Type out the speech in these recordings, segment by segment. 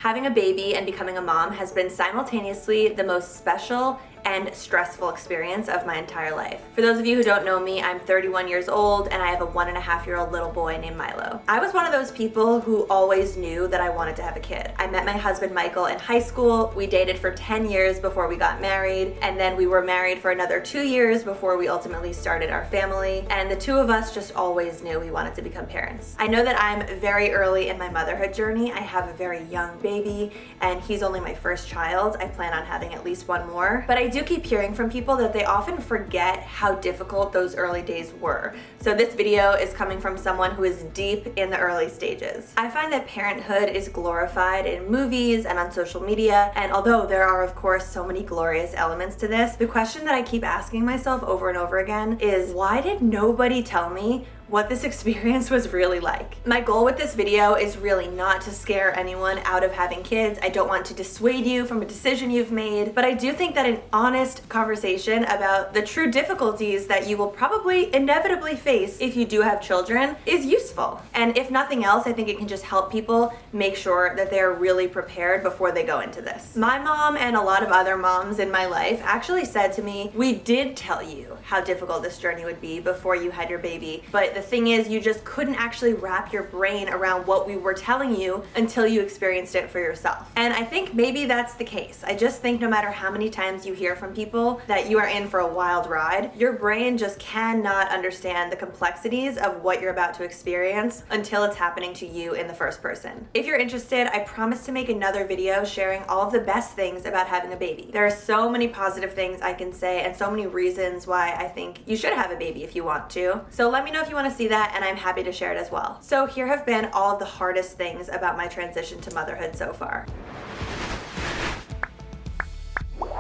Having a baby and becoming a mom has been simultaneously the most special and stressful experience of my entire life. For those of you who don't know me, I'm 31 years old and I have a 1.5-year-old little boy named Milo. I was one of those people who always knew that I wanted to have a kid. I met my husband Michael in high school. We dated for 10 years before we got married, and then we were married for another 2 years before we ultimately started our family, and the two of us just always knew we wanted to become parents. I know that I'm very early in my motherhood journey. I have a very young baby and he's only my first child. I plan on having at least one more, but I do keep hearing from people that they often forget how difficult those early days were. So this video is coming from someone who is deep in the early stages. I find that parenthood is glorified in movies and on social media, and although there are of course so many glorious elements to this, the question that I keep asking myself over and over again is, why did nobody tell me what this experience was really like? My goal with this video is really not to scare anyone out of having kids. I don't want to dissuade you from a decision you've made, but I do think that an honest conversation about the true difficulties that you will probably inevitably face if you do have children is useful. And if nothing else, I think it can just help people make sure that they're really prepared before they go into this. My mom and a lot of other moms in my life actually said to me, "We did tell you how difficult this journey would be before you had your baby, but the thing is, you just couldn't actually wrap your brain around what we were telling you until you experienced it for yourself." And I think maybe that's the case. I just think no matter how many times you hear from people that you are in for a wild ride, your brain just cannot understand the complexities of what you're about to experience until it's happening to you in the first person. If you're interested, I promise to make another video sharing all of the best things about having a baby. There are so many positive things I can say and so many reasons why I think you should have a baby if you want to. So let me know if you want to see that, and I'm happy to share it as well. So here have been all of the hardest things about my transition to motherhood so far.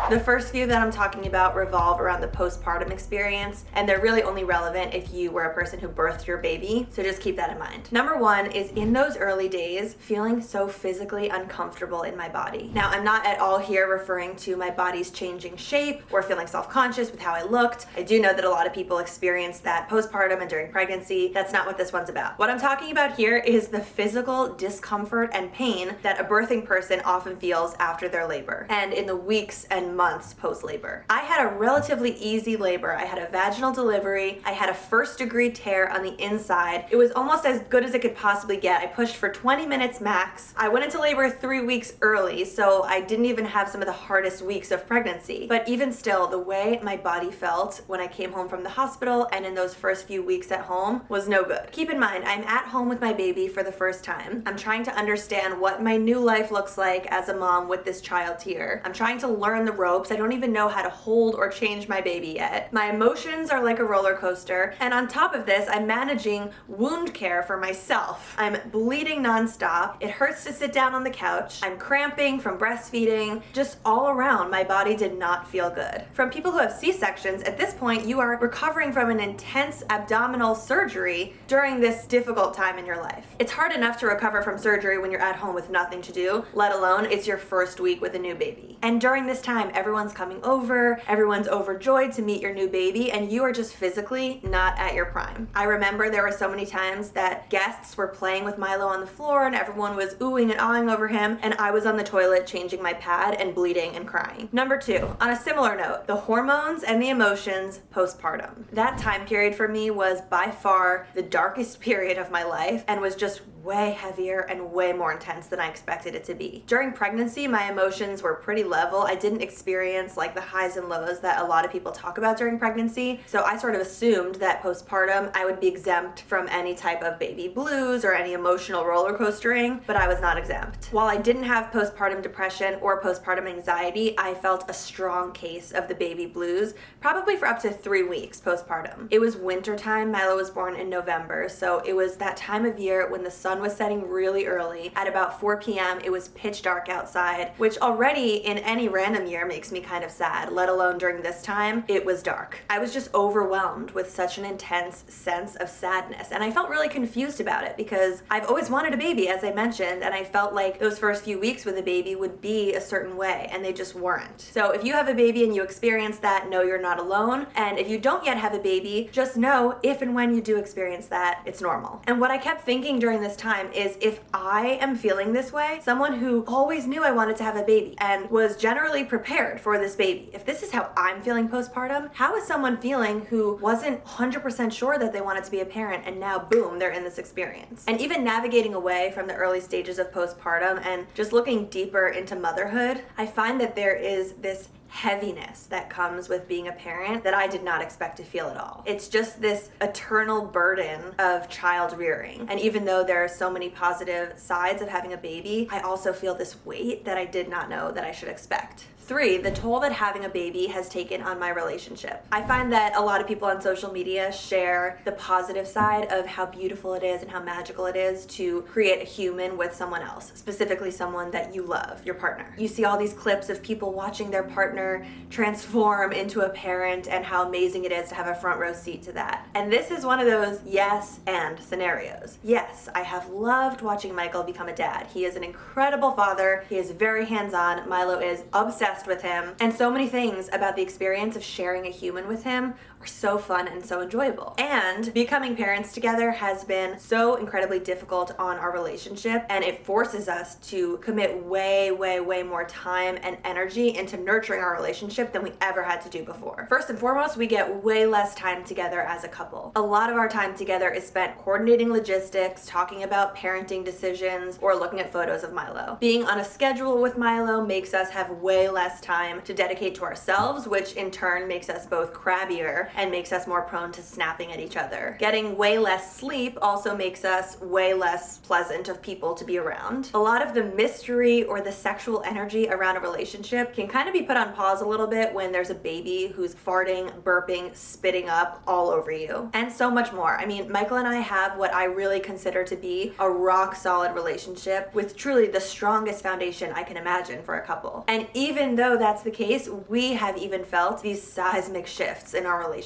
The first few that I'm talking about revolve around the postpartum experience, and they're really only relevant if you were a person who birthed your baby, so just keep that in mind. Number one is, in those early days, feeling so physically uncomfortable in my body. Now, I'm not at all here referring to my body's changing shape or feeling self-conscious with how I looked. I do know that a lot of people experience that postpartum and during pregnancy. That's not what this one's about. What I'm talking about here is the physical discomfort and pain that a birthing person often feels after their labor, and in the weeks and months post-labor. I had a relatively easy labor. I had a vaginal delivery. I had a first-degree tear on the inside. It was almost as good as it could possibly get. I pushed for 20 minutes max. I went into labor 3 weeks early, so I didn't even have some of the hardest weeks of pregnancy. But even still, the way my body felt when I came home from the hospital and in those first few weeks at home was no good. Keep in mind, I'm at home with my baby for the first time. I'm trying to understand what my new life looks like as a mom with this child here. I'm trying to learn the ropes. I don't even know how to hold or change my baby yet. My emotions are like a roller coaster, and on top of this, I'm managing wound care for myself. I'm bleeding nonstop. It hurts to sit down on the couch. I'm cramping from breastfeeding. Just all around, my body did not feel good. From people who have C-sections, at this point, you are recovering from an intense abdominal surgery during this difficult time in your life. It's hard enough to recover from surgery when you're at home with nothing to do, let alone it's your first week with a new baby. And during this time, everyone's coming over, everyone's overjoyed to meet your new baby, and you are just physically not at your prime. I remember there were so many times that guests were playing with Milo on the floor and everyone was oohing and awing over him, and I was on the toilet changing my pad and bleeding and crying. Number two, on a similar note, the hormones and the emotions postpartum. That time period for me was by far the darkest period of my life and was just way heavier and way more intense than I expected it to be. During pregnancy, my emotions were pretty level. I didn't experience like the highs and lows that a lot of people talk about during pregnancy, so I sort of assumed that postpartum I would be exempt from any type of baby blues or any emotional roller coastering, but I was not exempt. While I didn't have postpartum depression or postpartum anxiety, I felt a strong case of the baby blues, probably for up to 3 weeks postpartum. It was winter time. Milo was born in November, so it was that time of year when the sun was setting really early. At about 4 p.m., it was pitch dark outside, which already in any random year makes makes me kind of sad, let alone during this time. It was dark. I was just overwhelmed with such an intense sense of sadness, and I felt really confused about it because I've always wanted a baby, as I mentioned, and I felt like those first few weeks with a baby would be a certain way, and they just weren't. So if you have a baby and you experience that, know you're not alone, and if you don't yet have a baby, just know if and when you do experience that, it's normal. And what I kept thinking during this time is, if I am feeling this way, someone who always knew I wanted to have a baby and was generally prepared for this baby, if this is how I'm feeling postpartum, how is someone feeling who wasn't 100% sure that they wanted to be a parent and now boom, they're in this experience? And even navigating away from the early stages of postpartum and just looking deeper into motherhood, I find that there is this heaviness that comes with being a parent that I did not expect to feel at all. It's just this eternal burden of child rearing. And even though there are so many positive sides of having a baby, I also feel this weight that I did not know that I should expect. 3, the toll that having a baby has taken on my relationship. I find that a lot of people on social media share the positive side of how beautiful it is and how magical it is to create a human with someone else, specifically someone that you love, your partner. You see all these clips of people watching their partner transform into a parent and how amazing it is to have a front row seat to that. And this is one of those yes and scenarios. Yes, I have loved watching Michael become a dad. He is an incredible father. He is very hands-on. Milo is obsessed with him, and so many things about the experience of sharing a human with him are so fun and so enjoyable. And becoming parents together has been so incredibly difficult on our relationship, and it forces us to commit way more time and energy into nurturing our relationship than we ever had to do before. First and foremost, we get way less time together as a couple. A lot of our time together is spent coordinating logistics, talking about parenting decisions, or looking at photos of Milo. Being on a schedule with Milo makes us have way less time to dedicate to ourselves, which in turn makes us both crabbier and makes us more prone to snapping at each other. Getting way less sleep also makes us way less pleasant of people to be around. A lot of the mystery or the sexual energy around a relationship can kind of be put on pause a little bit when there's a baby who's farting, burping, spitting up all over you, and so much more. I mean, Michael and I have what I really consider to be a rock solid relationship with truly the strongest foundation I can imagine for a couple. And even though that's the case, we have even felt these seismic shifts in our relationship.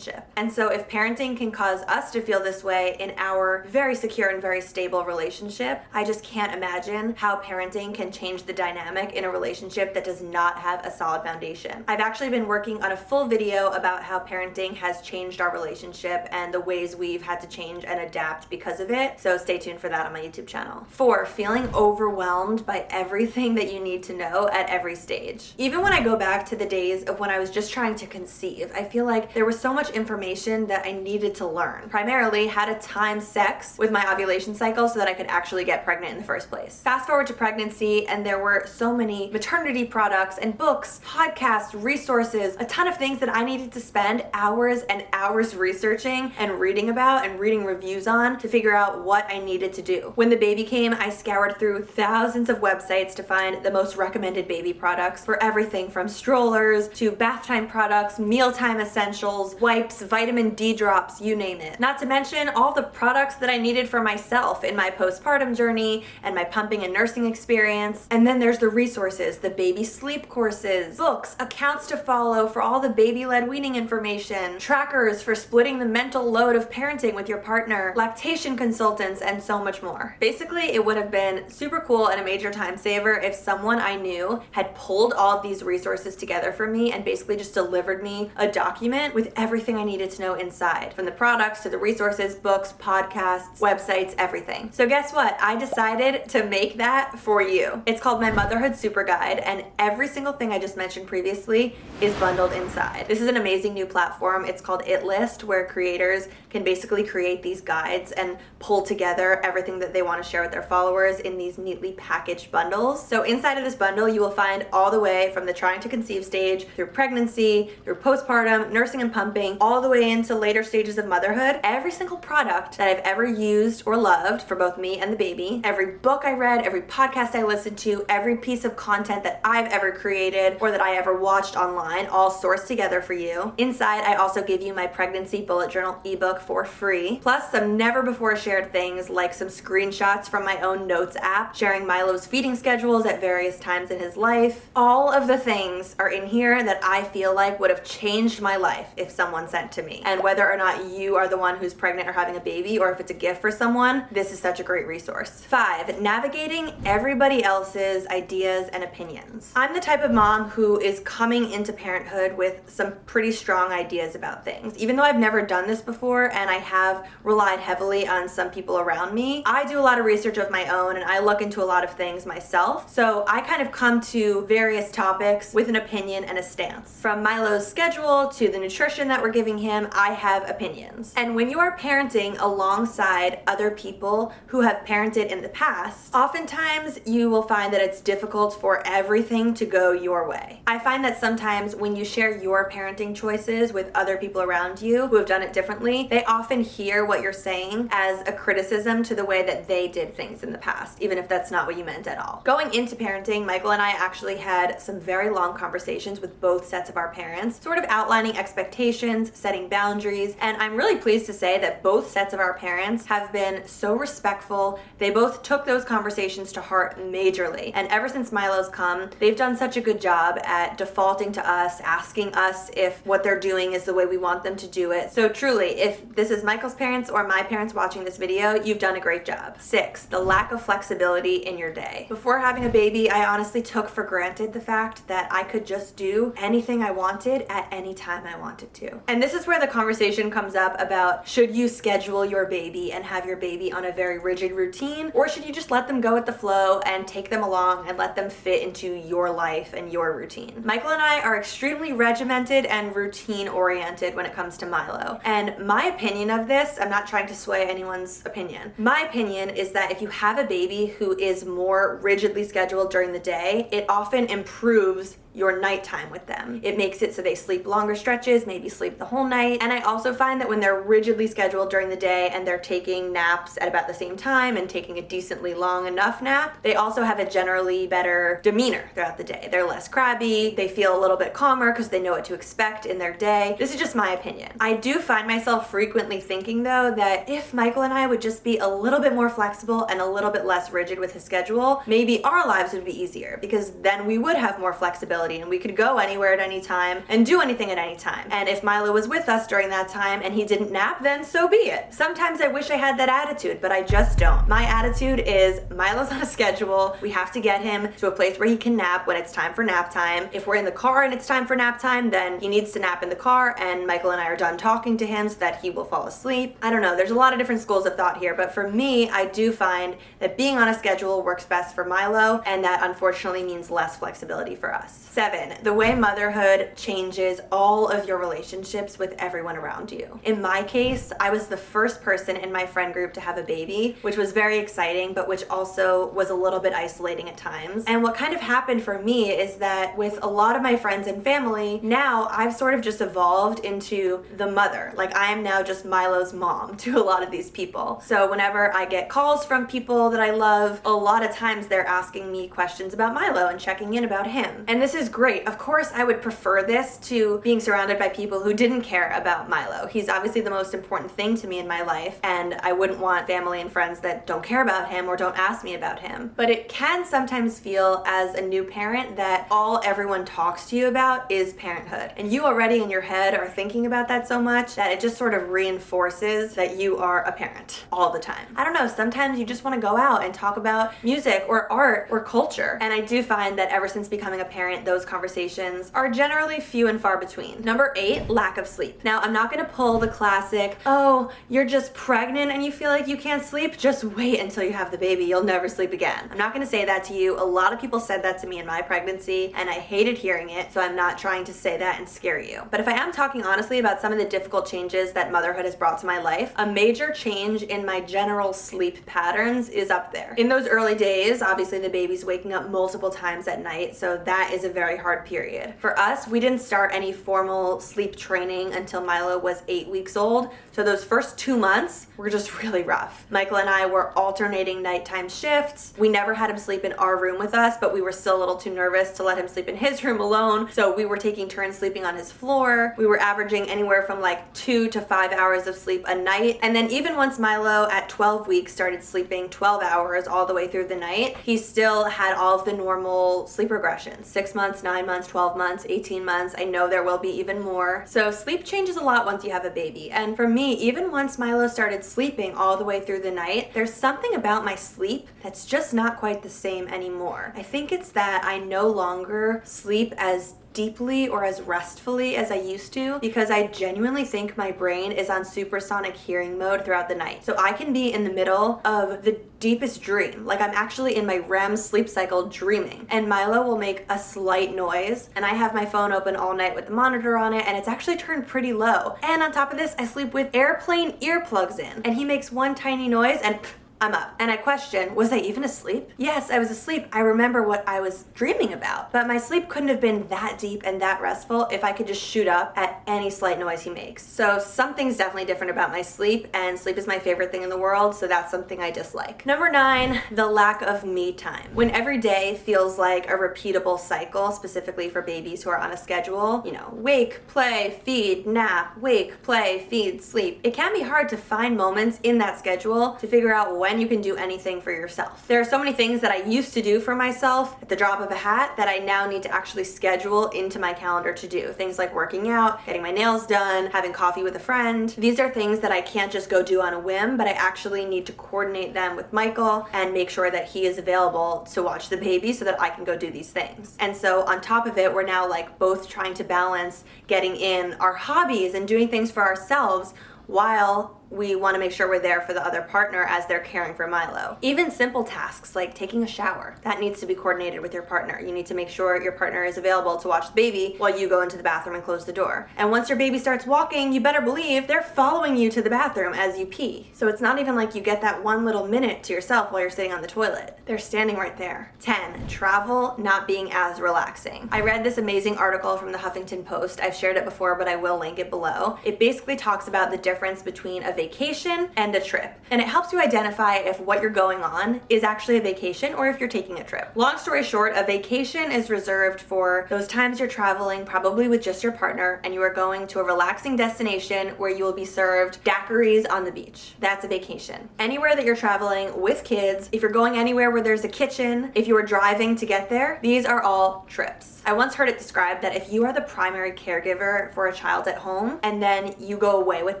And so if parenting can cause us to feel this way in our very secure and very stable relationship, I just can't imagine how parenting can change the dynamic in a relationship that does not have a solid foundation. I've actually been working on a full video about how parenting has changed our relationship and the ways we've had to change and adapt because of it, so stay tuned for that on my YouTube channel. 4, feeling overwhelmed by everything that you need to know at every stage. Even when I go back to the days of when I was just trying to conceive, I feel like there was so much information that I needed to learn. Primarily, how to time sex with my ovulation cycle so that I could actually get pregnant in the first place. Fast forward to pregnancy, and there were so many maternity products and books, podcasts, resources, a ton of things that I needed to spend hours and hours researching and reading about and reading reviews on to figure out what I needed to do. When the baby came, I scoured through thousands of websites to find the most recommended baby products for everything from strollers to bath time products, mealtime essentials, wipes, vitamin D drops, you name it. Not to mention all the products that I needed for myself in my postpartum journey and my pumping and nursing experience. And then there's the resources, the baby sleep courses, books, accounts to follow for all the baby-led weaning information, trackers for splitting the mental load of parenting with your partner, lactation consultants, and so much more. Basically, it would have been super cool and a major time saver if someone I knew had pulled all of these resources together for me and basically just delivered me a document with everything I needed to know inside, from the products to the resources, books, podcasts, websites, everything. So guess what? I decided to make that for you. It's called my Motherhood Superguide, and every single thing I just mentioned previously is bundled inside. This is an amazing new platform. It's called ItList, where creators can basically create these guides and pull together everything that they want to share with their followers in these neatly packaged bundles. So inside of this bundle, you will find all the way from the trying to conceive stage through pregnancy, through postpartum, nursing and pumping, all the way into later stages of motherhood, every single product that I've ever used or loved for both me and the baby, every book I read, every podcast I listened to, every piece of content that I've ever created or that I ever watched online, all sourced together for you. Inside, I also give you my pregnancy bullet journal ebook for free, plus some never before shared things like some screenshots from my own notes app, sharing Milo's feeding schedules at various times in his life. All of the things are in here that I feel like would have changed my life if someone sent to me. And whether or not you are the one who's pregnant or having a baby, or if it's a gift for someone, this is such a great resource. 5, navigating everybody else's ideas and opinions. I'm the type of mom who is coming into parenthood with some pretty strong ideas about things. Even though I've never done this before and I have relied heavily on some people around me, I do a lot of research of my own and I look into a lot of things myself. So I kind of come to various topics with an opinion and a stance. From Milo's schedule to the nutrition that we're giving him, I have opinions. And when you are parenting alongside other people who have parented in the past, oftentimes you will find that it's difficult for everything to go your way. I find that sometimes when you share your parenting choices with other people around you who have done it differently, they often hear what you're saying as a criticism to the way that they did things in the past, even if that's not what you meant at all. Going into parenting, Michael and I actually had some very long conversations with both sets of our parents, sort of outlining expectations, setting boundaries, and I'm really pleased to say that both sets of our parents have been so respectful. They both took those conversations to heart majorly, and ever since Milo's come, they've done such a good job at defaulting to us, asking us if what they're doing is the way we want them to do it. So truly, if this is Michael's parents or my parents watching this video, you've done a great job. 6, the lack of flexibility in your day. Before having a baby, I honestly took for granted the fact that I could just do anything I wanted at any time I wanted to. And this is where the conversation comes up about, should you schedule your baby and have your baby on a very rigid routine, or should you just let them go with the flow and take them along and let them fit into your life and your routine? Michael and I are extremely regimented and routine oriented when it comes to Milo. And my opinion of this, I'm not trying to sway anyone's opinion. My opinion is that if you have a baby who is more rigidly scheduled during the day, it often improves your nighttime with them. It makes it so they sleep longer stretches, maybe sleep the whole night. And I also find that when they're rigidly scheduled during the day and they're taking naps at about the same time and taking a decently long enough nap, they also have a generally better demeanor throughout the day. They're less crabby, they feel a little bit calmer because they know what to expect in their day. This is just my opinion. I do find myself frequently thinking though that if Michael and I would just be a little bit more flexible and a little bit less rigid with his schedule, maybe our lives would be easier because then we would have more flexibility and we could go anywhere at any time and do anything at any time. And if Milo was with us during that time and he didn't nap, then so be it. Sometimes I wish I had that attitude, but I just don't. My attitude is Milo's on a schedule. We have to get him to a place where he can nap when it's time for nap time. If we're in the car and it's time for nap time, then he needs to nap in the car and Michael and I are done talking to him so that he will fall asleep. I don't know, there's a lot of different schools of thought here, but for me, I do find that being on a schedule works best for Milo, and that unfortunately means less flexibility for us. 7, the way motherhood changes all of your relationships with everyone around you. In my case, I was the first person in my friend group to have a baby, which was very exciting, but which also was a little bit isolating at times. And what kind of happened for me is that with a lot of my friends and family, now I've sort of just evolved into the mother. Like I am now just Milo's mom to a lot of these people. So whenever I get calls from people that I love, a lot of times they're asking me questions about Milo and checking in about him. And this is great. Of course, I would prefer this to being surrounded by people who didn't care about Milo. He's obviously the most important thing to me in my life, and I wouldn't want family and friends that don't care about him or don't ask me about him. But it can sometimes feel as a new parent that all everyone talks to you about is parenthood. And you already in your head are thinking about that so much that it just sort of reinforces that you are a parent all the time. I don't know, sometimes you just want to go out and talk about music or art or culture. And I do find that ever since becoming a parent, those conversations are generally few and far between. Number 8, lack of sleep. Now, I'm not going to pull the classic, oh, you're just pregnant and you feel like you can't sleep? Just wait until you have the baby. You'll never sleep again. I'm not going to say that to you. A lot of people said that to me in my pregnancy and I hated hearing it, so I'm not trying to say that and scare you. But if I am talking honestly about some of the difficult changes that motherhood has brought to my life, a major change in my general sleep patterns is up there. In those early days, obviously the baby's waking up multiple times at night, so that is a very hard period. For us, we didn't start any formal sleep training until Milo was 8 weeks old, so those first 2 months were just really rough. Michael and I were alternating nighttime shifts. We never had him sleep in our room with us, but we were still a little too nervous to let him sleep in his room alone, so we were taking turns sleeping on his floor. We were averaging anywhere from like 2 to 5 hours of sleep a night, and then even once Milo at 12 weeks started sleeping 12 hours all the way through the night, he still had all of the normal sleep regressions. 6 months, 9 months, 12 months, 18 months. I know there will be even more. So sleep changes a lot once you have a baby. And for me, even once Milo started sleeping all the way through the night, there's something about my sleep that's just not quite the same anymore. I think it's that I no longer sleep as deeply or as restfully as I used to, because I genuinely think my brain is on supersonic hearing mode throughout the night. So I can be in the middle of the deepest dream, like I'm actually in my REM sleep cycle dreaming, and Milo will make a slight noise, and I have my phone open all night with the monitor on it, and it's actually turned pretty low. And on top of this, I sleep with airplane earplugs in, and he makes one tiny noise and I'm up. And I question, was I even asleep? Yes, I was asleep. I remember what I was dreaming about, but my sleep couldn't have been that deep and that restful if I could just shoot up at any slight noise he makes. So something's definitely different about my sleep, and sleep is my favorite thing in the world, so that's something I dislike. Number 9, the lack of me time. When every day feels like a repeatable cycle, specifically for babies who are on a schedule, wake, play, feed, nap, wake, play, feed, sleep, it can be hard to find moments in that schedule to figure out when you can do anything for yourself. There are so many things that I used to do for myself at the drop of a hat that I now need to actually schedule into my calendar to do. Things like working out, getting my nails done, having coffee with a friend. These are things that I can't just go do on a whim, but I actually need to coordinate them with Michael and make sure that he is available to watch the baby so that I can go do these things. And so on top of it, we're now like both trying to balance getting in our hobbies and doing things for ourselves while we want to make sure we're there for the other partner as they're caring for Milo. Even simple tasks like taking a shower, that needs to be coordinated with your partner. You need to make sure your partner is available to watch the baby while you go into the bathroom and close the door. And once your baby starts walking, you better believe they're following you to the bathroom as you pee. So it's not even like you get that one little minute to yourself while you're sitting on the toilet. They're standing right there. 10, travel not being as relaxing. I read this amazing article from the Huffington Post. I've shared it before, but I will link it below. It basically talks about the difference between a vacation and a trip. And it helps you identify if what you're going on is actually a vacation or if you're taking a trip. Long story short, a vacation is reserved for those times you're traveling, probably with just your partner, and you are going to a relaxing destination where you will be served daiquiris on the beach. That's a vacation. Anywhere that you're traveling with kids, if you're going anywhere where there's a kitchen, if you are driving to get there, these are all trips. I once heard it described that if you are the primary caregiver for a child at home and then you go away with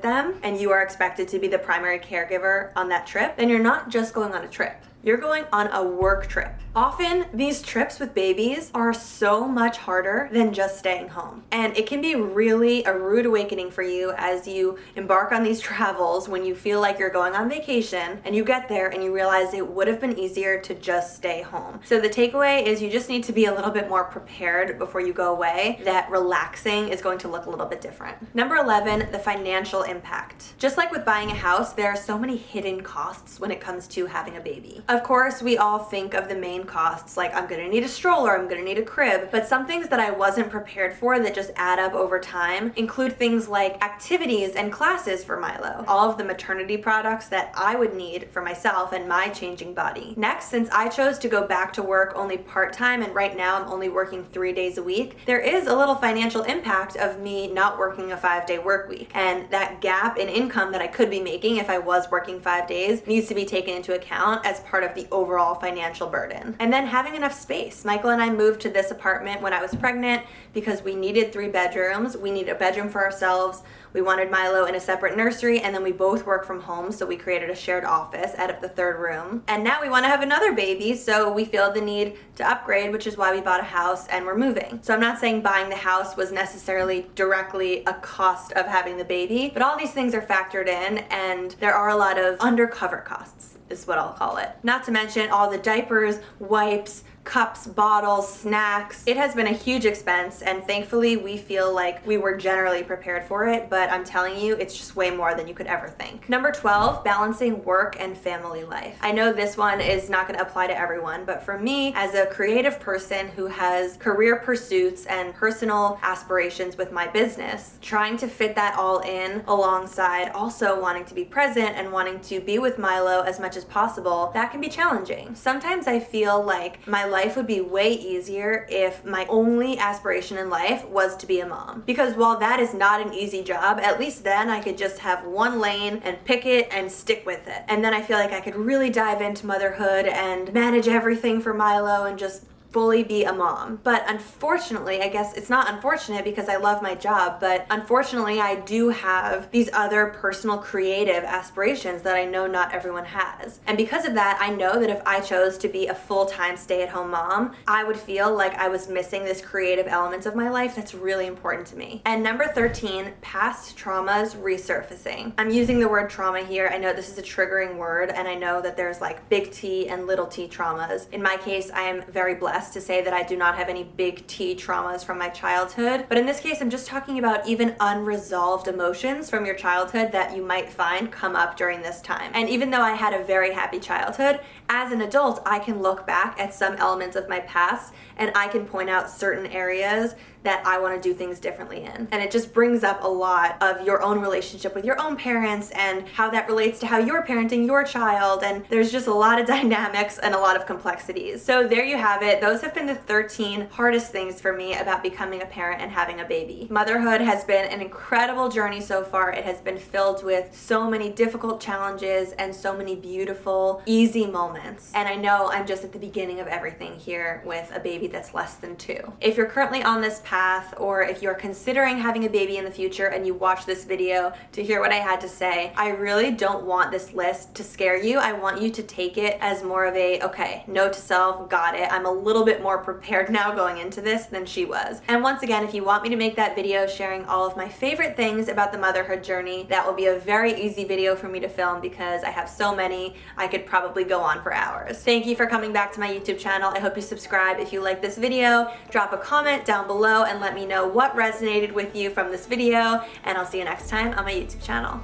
them and you are expected to be the primary caregiver on that trip, then you're not just going on a trip. You're going on a work trip. Often, these trips with babies are so much harder than just staying home. And it can be really a rude awakening for you as you embark on these travels when you feel like you're going on vacation and you get there and you realize it would have been easier to just stay home. So the takeaway is you just need to be a little bit more prepared before you go away that relaxing is going to look a little bit different. Number 11, the financial impact. Just like with buying a house, there are so many hidden costs when it comes to having a baby. Of course, we all think of the main costs, like I'm gonna need a stroller, I'm gonna need a crib, but some things that I wasn't prepared for that just add up over time include things like activities and classes for Milo, all of the maternity products that I would need for myself and my changing body. Next, since I chose to go back to work only part-time and right now I'm only working 3 days a week, there is a little financial impact of me not working a 5-day work week. And that gap in income that I could be making if I was working 5 days needs to be taken into account as part of the overall financial burden. And then having enough space. Michael and I moved to this apartment when I was pregnant because we needed 3 bedrooms. We needed a bedroom for ourselves. We wanted Milo in a separate nursery, and then we both work from home, so we created a shared office out of the 3rd room. And now we want to have another baby, so we feel the need to upgrade, which is why we bought a house and we're moving. So I'm not saying buying the house was necessarily directly a cost of having the baby, but all these things are factored in, and there are a lot of undercover costs, is what I'll call it. Not to mention all the diapers, wipes, cups, bottles, snacks. It has been a huge expense, and thankfully we feel like we were generally prepared for it, but I'm telling you, it's just way more than you could ever think. Number 12, balancing work and family life. I know this one is not going to apply to everyone, but for me, as a creative person who has career pursuits and personal aspirations with my business, trying to fit that all in alongside also wanting to be present and wanting to be with Milo as much as possible, that can be challenging. Sometimes I feel like my life would be way easier if my only aspiration in life was to be a mom. Because while that is not an easy job, at least then I could just have one lane and pick it and stick with it. And then I feel like I could really dive into motherhood and manage everything for Milo and just fully be a mom. But unfortunately, I guess it's not unfortunate because I love my job, but unfortunately I do have these other personal creative aspirations that I know not everyone has. And because of that, I know that if I chose to be a full-time stay-at-home mom, I would feel like I was missing this creative element of my life that's really important to me. And number 13, past traumas resurfacing. I'm using the word trauma here. I know this is a triggering word, and I know that there's like big T and little t traumas. In my case, I am very blessed to say that I do not have any big T traumas from my childhood. But in this case, I'm just talking about even unresolved emotions from your childhood that you might find come up during this time. And even though I had a very happy childhood, as an adult, I can look back at some elements of my past and I can point out certain areas that I want to do things differently in. And it just brings up a lot of your own relationship with your own parents and how that relates to how you're parenting your child. And there's just a lot of dynamics and a lot of complexities. So there you have it. Those have been the 13 hardest things for me about becoming a parent and having a baby. Motherhood has been an incredible journey so far. It has been filled with so many difficult challenges and so many beautiful, easy moments. And I know I'm just at the beginning of everything here with a baby that's less than 2. If you're currently on this path, or if you're considering having a baby in the future and you watch this video to hear what I had to say, I really don't want this list to scare you. I want you to take it as more of a, okay, note to self, got it. I'm a little bit more prepared now going into this than she was. And once again, if you want me to make that video sharing all of my favorite things about the motherhood journey, that will be a very easy video for me to film because I have so many, I could probably go on for hours. Thank you for coming back to my YouTube channel. I hope you subscribe if you like this video. Drop a comment down below and let me know what resonated with you from this video, and I'll see you next time on my YouTube channel.